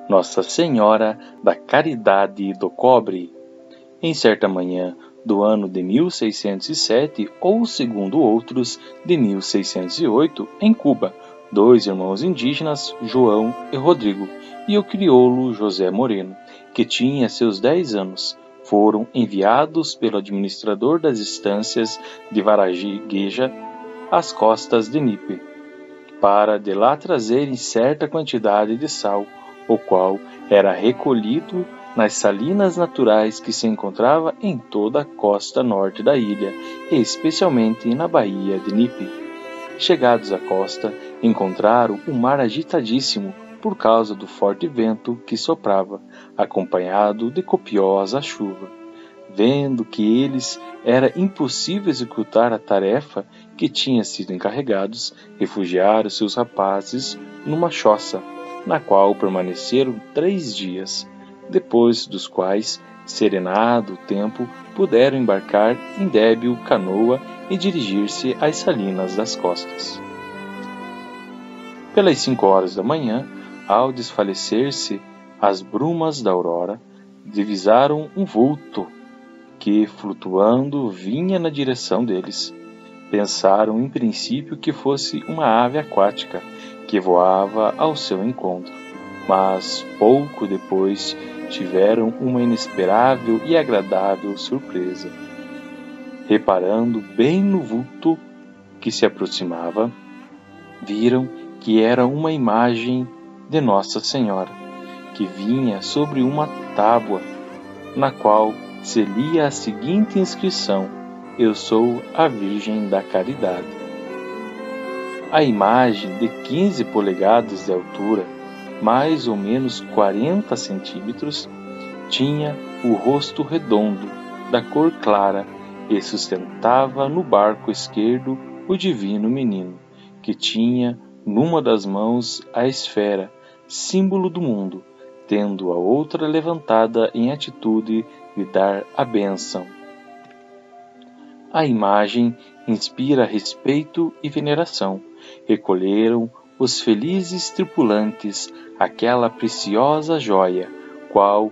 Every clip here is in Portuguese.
Nossa Senhora da Caridade do Cobre. Em certa manhã do ano de 1607, ou segundo outros, de 1608, em Cuba, dois irmãos indígenas, João e Rodrigo, e o crioulo José Moreno, que tinha seus 10 anos, foram enviados pelo administrador das estâncias de Varigueja às costas de Nipe, para de lá trazerem certa quantidade de sal, o qual era recolhido nas salinas naturais que se encontrava em toda a costa norte da ilha, e especialmente na baía de Nipe. Chegados à costa, encontraram o mar agitadíssimo por causa do forte vento que soprava, acompanhado de copiosa chuva. Vendo que eles era impossível executar a tarefa que tinha sido encarregados, refugiaram seus rapazes numa choça, na qual permaneceram 3 dias, depois dos quais, serenado o tempo, puderam embarcar em débil canoa e dirigir-se às salinas das costas. Pelas 5 horas da manhã, ao desfalecer-se as brumas da aurora, divisaram um vulto que, flutuando, vinha na direção deles. Pensaram em princípio que fosse uma ave aquática que voava ao seu encontro, mas pouco depois tiveram uma inesperável e agradável surpresa. Reparando bem no vulto que se aproximava, viram que era uma imagem de Nossa Senhora, que vinha sobre uma tábua, na qual se lia a seguinte inscrição: Eu sou a Virgem da Caridade. A imagem, de 15 polegadas de altura, mais ou menos 40 centímetros, tinha o rosto redondo, da cor clara, e sustentava no barco esquerdo o divino menino, que tinha numa das mãos a esfera, símbolo do mundo, tendo a outra levantada em atitude de dar a bênção. A imagem inspira respeito e veneração. Recolheram os felizes tripulantes aquela preciosa joia, qual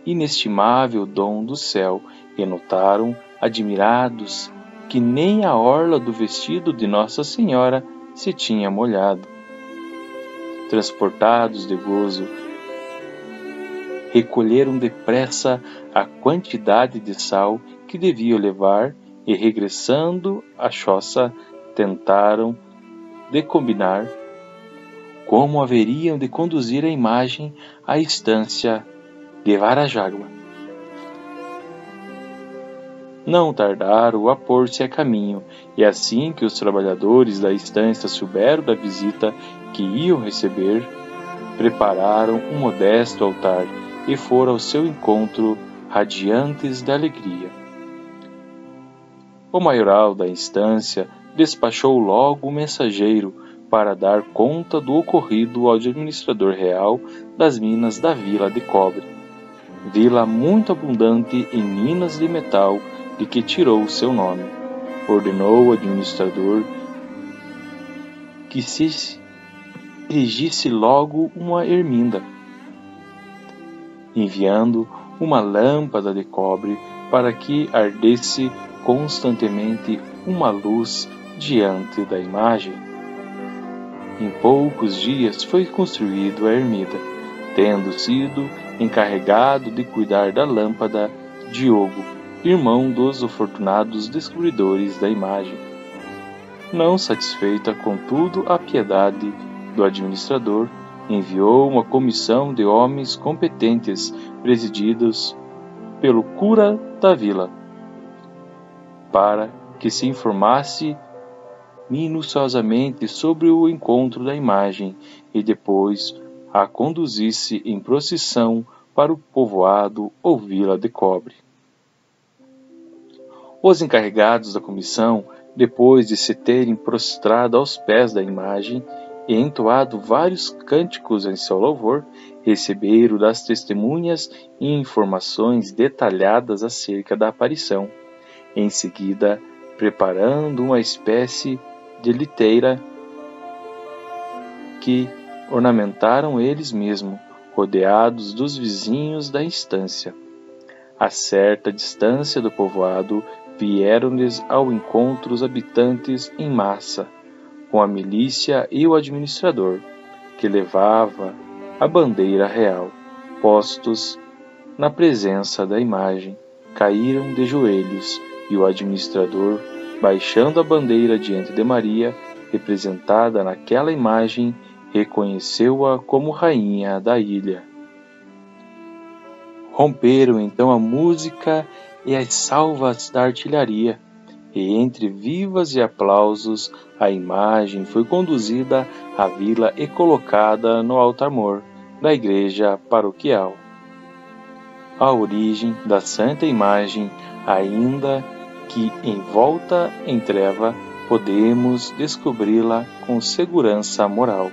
inestimável dom do céu, e notaram, admirados, que nem a orla do vestido de Nossa Senhora se tinha molhado. Transportados de gozo, recolheram depressa a quantidade de sal que deviam levar e, regressando à choça, tentaram de combinar como haveriam de conduzir a imagem à estância de Varajagua. Não tardaram a pôr-se a caminho, e assim que os trabalhadores da estância souberam da visita que iam receber, prepararam um modesto altar e foram ao seu encontro radiantes de alegria. O maioral da estância despachou logo o mensageiro para dar conta do ocorrido ao administrador real das minas da Vila de Cobre, vila muito abundante em minas de metal de que tirou o seu nome. Ordenou o administrador que se erigisse logo uma erminda, enviando uma lâmpada de cobre para que ardesse constantemente uma luz diante da imagem. Em poucos dias foi construído a ermida, tendo sido encarregado de cuidar da lâmpada Diogo, irmão dos afortunados descobridores da imagem. Não satisfeita, contudo, a piedade do administrador, enviou uma comissão de homens competentes, presididos pelo cura da vila, para que se informasse minuciosamente sobre o encontro da imagem e depois a conduzisse em procissão para o povoado ou vila de Cobre. Os encarregados da comissão, depois de se terem prostrado aos pés da imagem e entoado vários cânticos em seu louvor, receberam das testemunhas informações detalhadas acerca da aparição. Em seguida, preparando uma espécie de liteira que ornamentaram eles mesmos, rodeados dos vizinhos da estância. A certa distância do povoado, vieram-lhes ao encontro os habitantes em massa, com a milícia e o administrador, que levava a bandeira real. Postos na presença da imagem, caíram de joelhos, e o administrador, baixando a bandeira diante de Maria, representada naquela imagem, reconheceu-a como rainha da ilha. Romperam então a música e as salvas da artilharia, e entre vivas e aplausos a imagem foi conduzida à vila e colocada no altar-mor da igreja paroquial. A origem da santa imagem, ainda que envolta em treva, podemos descobri-la com segurança moral.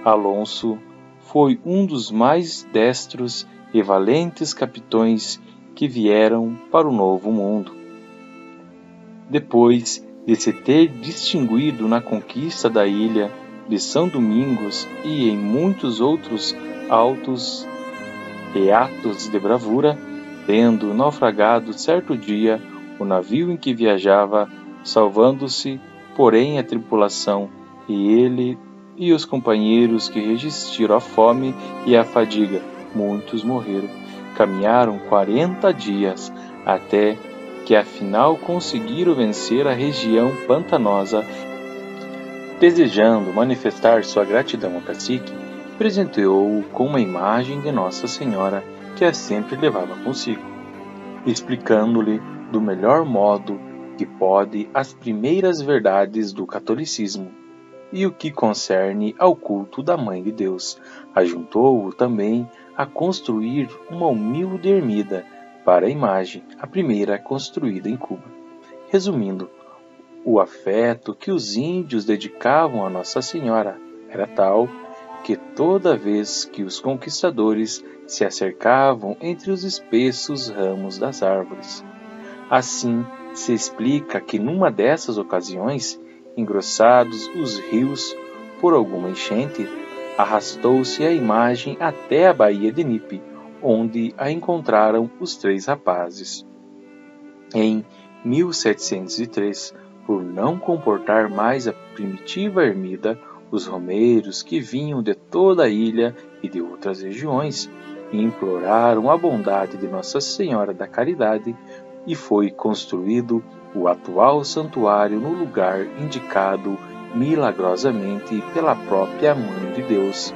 Alonso foi um dos mais destros e valentes capitães que vieram para o Novo Mundo. Depois de se ter distinguido na conquista da ilha de São Domingos e em muitos outros autos e atos de bravura, tendo naufragado certo dia o navio em que viajava, salvando-se, porém, a tripulação, e ele e os companheiros que resistiram à fome e à fadiga, muitos morreram. Caminharam 40 dias, até que afinal conseguiram vencer a região pantanosa. Desejando manifestar sua gratidão ao cacique, presenteou-o com uma imagem de Nossa Senhora que a sempre levava consigo, explicando-lhe do melhor modo que pode as primeiras verdades do catolicismo e o que concerne ao culto da Mãe de Deus. Ajuntou-o também a construir uma humilde ermida para a imagem, a primeira construída em Cuba. Resumindo, o afeto que os índios dedicavam a Nossa Senhora era tal que toda vez que os conquistadores se acercavam entre os espessos ramos das árvores. Assim, se explica que numa dessas ocasiões, engrossados os rios por alguma enchente, arrastou-se a imagem até a Baía de Nipe, onde a encontraram os 3 rapazes. Em 1703, por não comportar mais a primitiva ermida, os romeiros que vinham de toda a ilha e de outras regiões imploraram a bondade de Nossa Senhora da Caridade e foi construído o atual santuário no lugar indicado milagrosamente pela própria Mãe de Deus,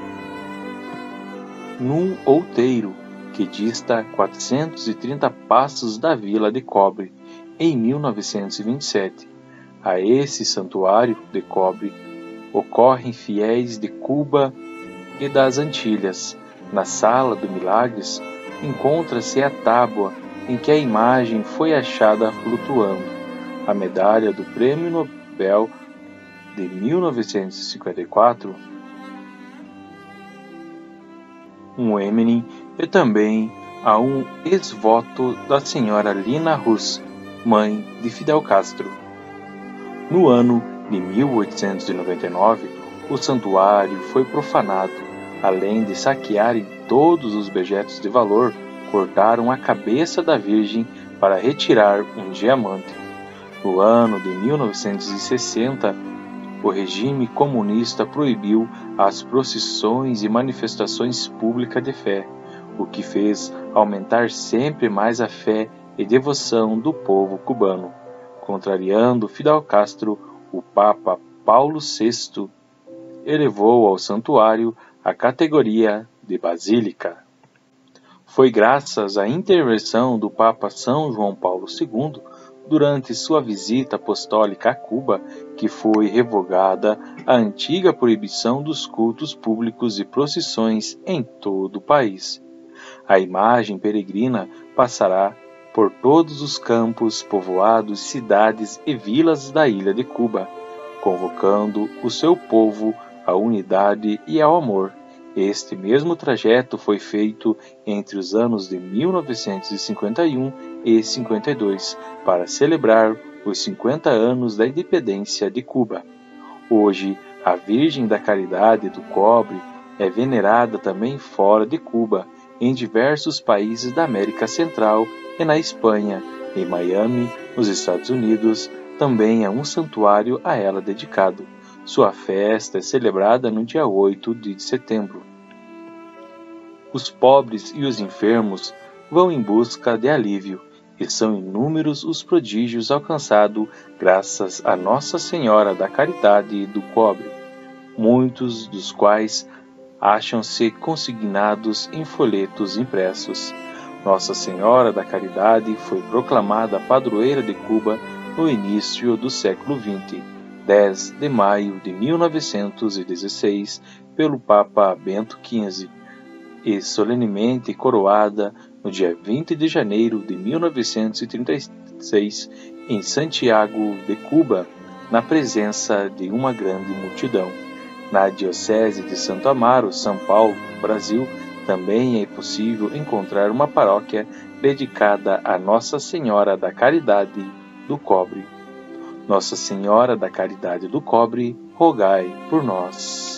num outeiro que dista 430 passos da vila de Cobre, em 1927. A esse santuário de Cobre ocorrem fiéis de Cuba e das Antilhas. Na Sala dos Milagres encontra-se a tábua em que a imagem foi achada flutuando, a medalha do Prêmio Nobel de 1954, um Eminem e também a um ex-voto da senhora Lina Rus, mãe de Fidel Castro. No ano de 1899, o santuário foi profanado. Além de saquearem todos os objetos de valor, cortaram a cabeça da Virgem para retirar um diamante. No ano de 1960, o regime comunista proibiu as procissões e manifestações públicas de fé, o que fez aumentar sempre mais a fé e devoção do povo cubano. Contrariando Fidel Castro, o Papa Paulo VI elevou ao santuário a categoria de basílica. Foi graças à intervenção do Papa São João Paulo II, durante sua visita apostólica a Cuba, que foi revogada a antiga proibição dos cultos públicos e procissões em todo o país. A imagem peregrina passará por todos os campos, povoados, cidades e vilas da ilha de Cuba, convocando o seu povo à unidade e ao amor. Este mesmo trajeto foi feito entre os anos de 1951 e 52 para celebrar os 50 anos da independência de Cuba. Hoje, a Virgem da Caridade do Cobre É venerada também fora de Cuba, em diversos países da América Central e na Espanha. Em Miami, nos Estados Unidos, também há um santuário a ela dedicado. Sua festa é celebrada no dia 8 de setembro. Os pobres e os enfermos vão em busca de alívio, e são inúmeros os prodígios alcançados graças a Nossa Senhora da Caridade do Cobre, muitos dos quais acham-se consignados em folhetos impressos. Nossa Senhora da Caridade foi proclamada padroeira de Cuba no início do século XX, 10 de maio de 1916, pelo Papa Bento XV, e solenemente coroada no dia 20 de janeiro de 1936, em Santiago de Cuba, na presença de uma grande multidão. Na Diocese de Santo Amaro, São Paulo, Brasil, também é possível encontrar uma paróquia dedicada a Nossa Senhora da Caridade do Cobre. Nossa Senhora da Caridade do Cobre, rogai por nós.